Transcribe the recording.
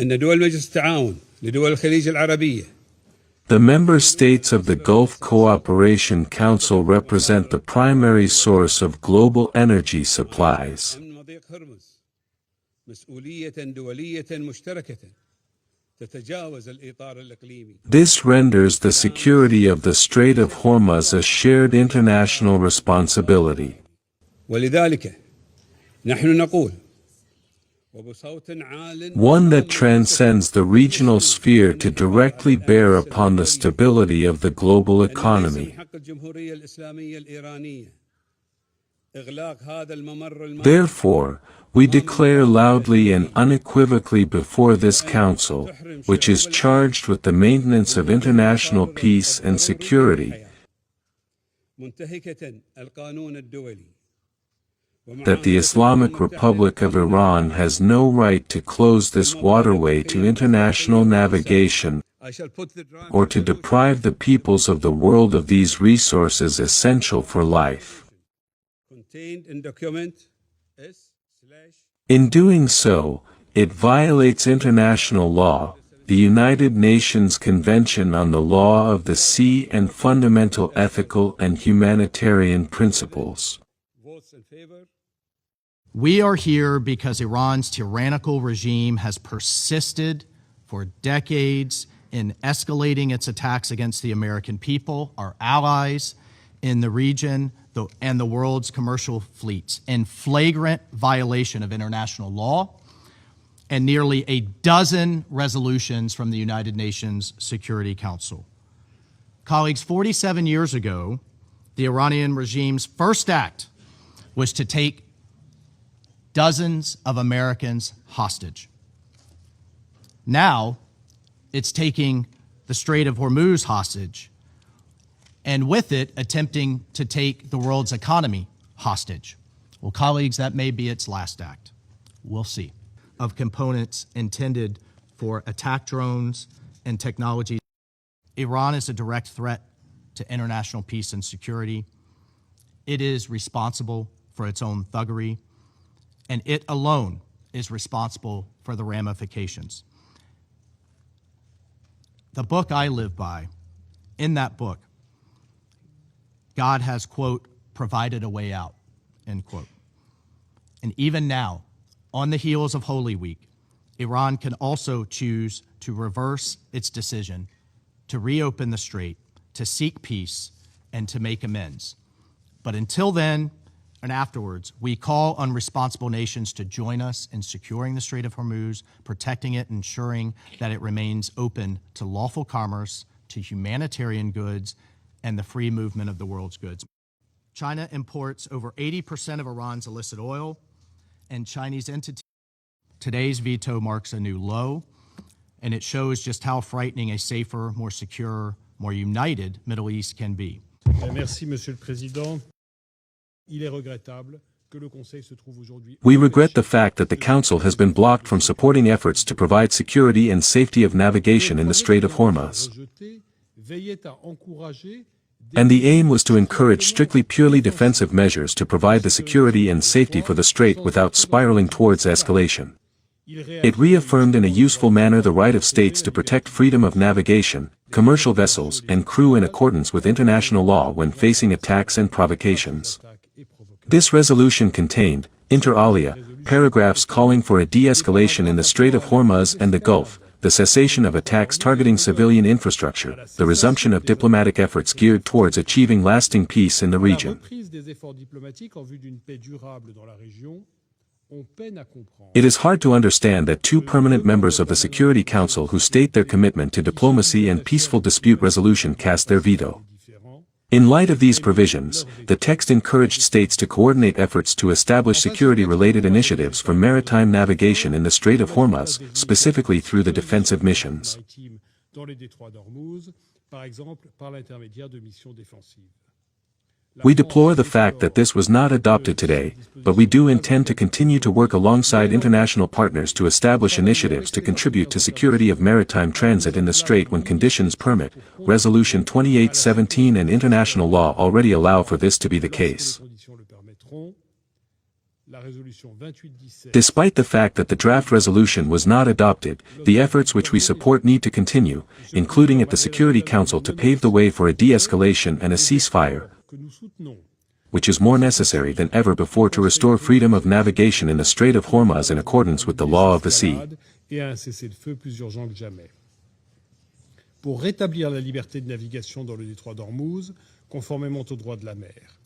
أن دول مجلس التعاون لدول الخليج العربية. The member states of the Gulf Cooperation Council represent the primary source of global energy supplies. أمن مضيق هرمز مسؤولية دولية مشتركة تتجاوز الإطار الإقليمي. This renders the security of the Strait of Hormuz a shared international responsibility. ولذلك نحن نقول one that transcends the regional sphere to directly bear upon the stability of the global economy. Therefore, we declare loudly and unequivocally before this Council, which is charged with the maintenance of international peace and security, that the Islamic Republic of Iran has no right to close this waterway to international navigation or to deprive the peoples of the world of these resources essential for life. In doing so, it violates international law, the United Nations Convention on the Law of the Sea, and fundamental ethical and humanitarian principles. We are here because Iran's tyrannical regime has persisted for decades in escalating its attacks against the American people, our allies in the region, and the world's commercial fleets, in flagrant violation of international law and nearly a dozen resolutions from the United Nations Security Council. Colleagues, 47 years ago, the Iranian regime's first act was to take dozens of Americans hostage. Now, it's taking the Strait of Hormuz hostage, and with it, attempting to take the world's economy hostage. Well, colleagues, that may be its last act. We'll see. Of components intended for attack drones and technologies. Iran is a direct threat to international peace and security. It is responsible for its own thuggery, and it alone is responsible for the ramifications. The book I live by, in that book, God has, quote, provided a way out, end quote. And even now, on the heels of Holy Week, Iran can also choose to reverse its decision to reopen the strait, to seek peace, and to make amends. But until then, and afterwards, we call on responsible nations to join us in securing the Strait of Hormuz, protecting it, ensuring that it remains open to lawful commerce, to humanitarian goods, and the free movement of the world's goods. China imports over 80% of Iran's illicit oil, and Chinese entities. Today's veto marks a new low, and it shows just how frightening a safer, more secure, more united Middle East can be. Merci, Monsieur le Président. We regret the fact that the Council has been blocked from supporting efforts to provide security and safety of navigation in the Strait of Hormuz. And the aim was to encourage strictly purely defensive measures to provide the security and safety for the strait without spiraling towards escalation. It reaffirmed in a useful manner the right of states to protect freedom of navigation, commercial vessels, and crew in accordance with international law when facing attacks and provocations. This resolution contained, inter alia, paragraphs calling for a de-escalation in the Strait of Hormuz and the Gulf, the cessation of attacks targeting civilian infrastructure, the resumption of diplomatic efforts geared towards achieving lasting peace in the region. It is hard to understand that two permanent members of the Security Council who state their commitment to diplomacy and peaceful dispute resolution cast their veto. In light of these provisions, the text encouraged states to coordinate efforts to establish security-related initiatives for maritime navigation in the Strait of Hormuz, specifically through the defensive missions. We deplore the fact that this was not adopted today, but we do intend to continue to work alongside international partners to establish initiatives to contribute to security of maritime transit in the strait when conditions permit. Resolution 2817 and international law already allow for this to be the case. Despite the fact that the draft resolution was not adopted, the efforts which we support need to continue, including at the Security Council to pave the way for a de-escalation and a ceasefire, which is more necessary than ever before to restore freedom of navigation in the Strait of Hormuz in accordance with the law of the sea. Pour rétablir la liberté de navigation dans le détroit d'Ormuz, conformément au droit de la mer.